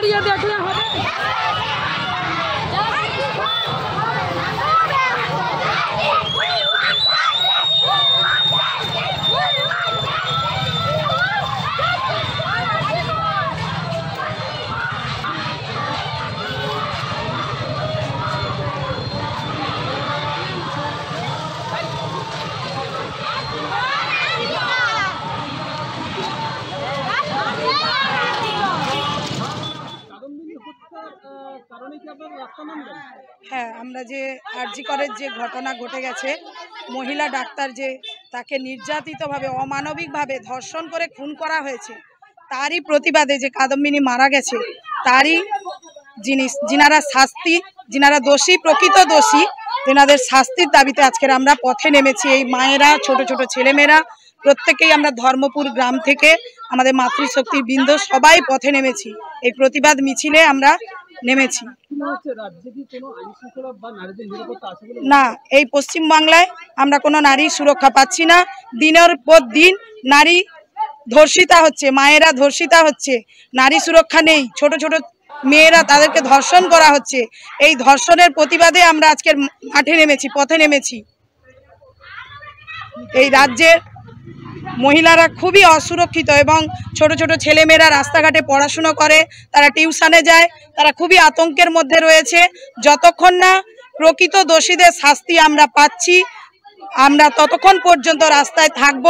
দাঁড়িয়ে দেখলে হবে। হ্যাঁ, আমরা যে আরজি করের যে ঘটনা ঘটে গেছে, মহিলা ডাক্তার যে তাকে নির্যাতিতভাবে অমানবিকভাবে ধর্ষণ করে খুন করা হয়েছে, তারই প্রতিবাদে যে কাদম্বিনী মারা গেছে, তারই যিনারা শাস্তি, যিনারা দোষী, প্রকৃত দোষী, তেনাদের শাস্তির দাবিতে আজকের আমরা পথে নেমেছি। এই মায়েরা, ছোট ছোট ছেলেমেয়েরা প্রত্যেকেই আমরা ধর্মপুর গ্রাম থেকে আমাদের মাতৃশক্তি বৃন্দ সবাই পথে নেমেছি। এই প্রতিবাদ মিছিলে আমরা নেমেছি। না, এই পশ্চিমবাংলায় আমরা কোনো নারী সুরক্ষা পাচ্ছি না। দিনের পর দিন নারী ধর্ষিতা হচ্ছে, মায়েরা ধর্ষিতা হচ্ছে, নারী সুরক্ষা নেই। ছোট ছোট মেয়েরা, তাদেরকে ধর্ষণ করা হচ্ছে। এই ধর্ষণের প্রতিবাদে আমরা আজকের মাঠে নেমেছি, পথে নেমেছি। এই রাজ্যের মহিলারা খুবই অসুরক্ষিত এবং ছোট ছোট ছেলেমেয়েরা রাস্তাঘাটে পড়াশুনো করে, তারা টিউশনে যায়, তারা খুবই আতঙ্কের মধ্যে রয়েছে। যতক্ষণ না প্রকৃত দোষীদের শাস্তি আমরা পাচ্ছি, আমরা ততক্ষণ পর্যন্ত রাস্তায় থাকব,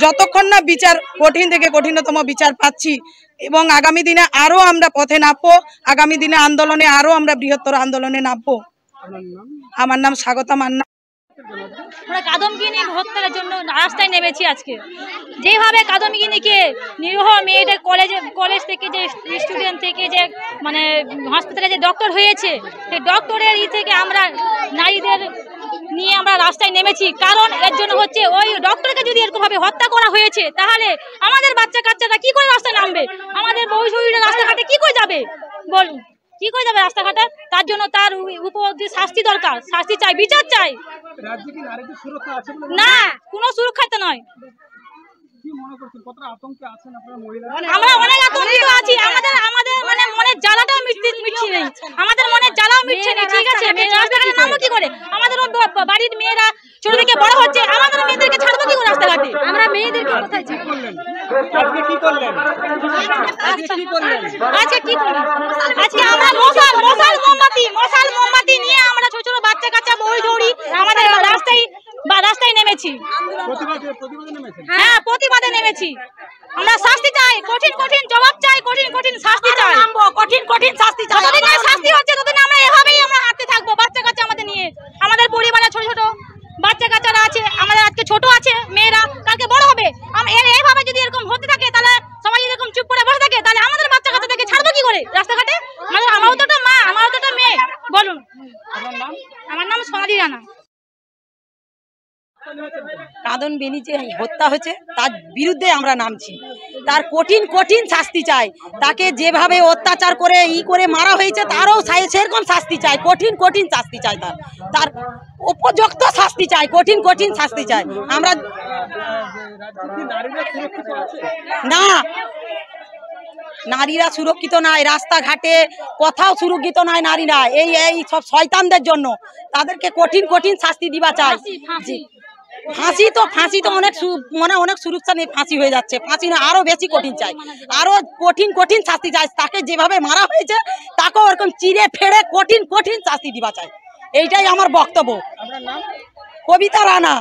যতক্ষণ না বিচার, কঠিন থেকে কঠিনতম বিচার পাচ্ছি। এবং আগামী দিনে আরও আমরা পথে নামবো, আগামী দিনে আন্দোলনে আরও আমরা বৃহত্তর আন্দোলনে নামবো। আমার নাম স্বাগতা মান্না। আমরা কাদম্বিনী হত্যার জন্য রাস্তায় নেমেছি আজকে। যেভাবে কাদম্বিনীকে নিরীহ মেয়েদের কলেজ থেকে যে স্টুডেন্ট থেকে যে মানে হসপিটালে যে ডক্টর হয়েছে, সেই ডক্টরের থেকে আমরা নারীদের নিয়ে আমরা রাস্তায় নেমেছি। কারণ এর জন্য হচ্ছে, ওই ডক্টরকে যদি এরকমভাবে হত্যা করা হয়েছে, তাহলে আমাদের বাচ্চা কাচ্চারা কি করে রাস্তায় নামবে? আমাদের বউ শরীরে রাস্তাঘাটে কি করে যাবে বলুন? কি করে যাবে রাস্তাঘাটে? তার জন্য তার উপর শাস্তি দরকার, শাস্তি চাই, বিচার চাই। না, কোনো সুরক্ষা তো নয়। আমরা অনেক আতঙ্কিত আছি। আমাদের মানে মনের জ্বালাটাও মিটছে নেই, আমাদের মনের জ্বালাও মিটছে নেই। ঠিক আছে, রাস্তাঘাটে নামবো কি করে? আমাদের বাড়ির মেয়েরা ছোট থেকে বড় হচ্ছে, আমাদের মেয়েদেরকে ছাড়বো কি করে রাস্তাঘাটে? আমরা মেয়েদেরকে কোথায় ছাড়বো? আজকে কি করলেন? আজকে আমরা মশাল মোমবাতি নিয়ে আমরা ছোট ছোট বাচ্চা কাচ্চা বই ধরি আমাদের রাস্তায় নেমেছি। হ্যাঁ, প্রতিবাদে নেমেছি। আমরা শাস্তি চাই, কঠিন কঠিন জবাব চাই, কঠিন কঠিন শাস্তি চাই, কঠিন কঠিন শাস্তি চাই। যতদিন না শাস্তি হচ্ছে, ততদিন আমরা এভাবেই আমরা হাঁটতে থাকবো, বাচ্চা কাচ্চা আমাদের নিয়ে। আমাদের পরিবারে ছোট ছোট বাচ্চা কাচ্চারা আছে, আমাদের আজকে ছোট আছে মেয়েরা, কালকে বড় হবে। এইভাবে যদি এরকম হতে থাকে, তাহলে সবাই এরকম চুপ করে বসে থাকে, তাহলে আমাদের বাচ্চা কাচ্চাদেরকে ছাড়বো কি করে রাস্তাঘাটে? আমারও তো একটা মা, আমারও তো একটা মেয়ে। বলুন, আমার নাম সোনালি রানা। কাদম্বিনী যে হত্যা হয়েছে, তার বিরুদ্ধে আমরা নামছি। তার কঠিন কঠিন শাস্তি চাই। তাকে যেভাবে অত্যাচার করে করে মারা হয়েছে, তারও সেরকম শাস্তি চাই, কঠিন কঠিন শাস্তি চাই। তার উপযুক্ত শাস্তি চাই, কঠিন কঠিন শাস্তি চাই। আমরা না, নারীরা সুরক্ষিত নাই, রাস্তাঘাটে কোথাও সুরক্ষিত নাই নারীরা। এই সব শয়তানদের জন্য তাদেরকে কঠিন কঠিন শাস্তি দিবা চাই। ফাঁসি তো অনেক সুরক্ষা নিয়ে ফাঁসি হয়ে যাচ্ছে। ফাঁসি না, আরো বেশি কঠিন চাই, আরো কঠিন কঠিন শাস্তি চাই। তাকে যেভাবে মারা হয়েছে, তাকেও ওরকম চিরে ফেড়ে কঠিন কঠিন শাস্তি দিবা চাই। এইটাই আমার বক্তব্য। কবিতা রানা।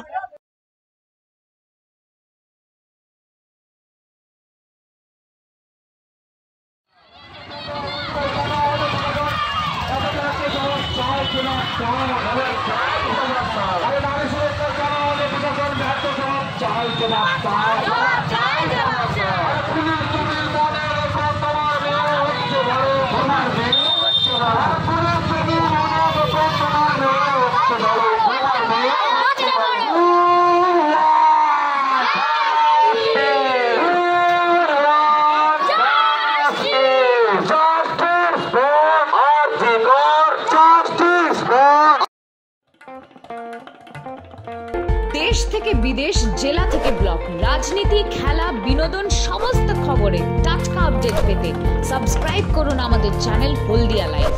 দেশ থেকে থেকে বিদেশ, জেলা থেকে ব্লক, রাজনীতি, খেলা, বিনোদন সমস্ত খবরে টাটকা আপডেট পেতে সাবস্ক্রাইব করুন আমাদের চ্যানেল হলদিয়া লাইভ।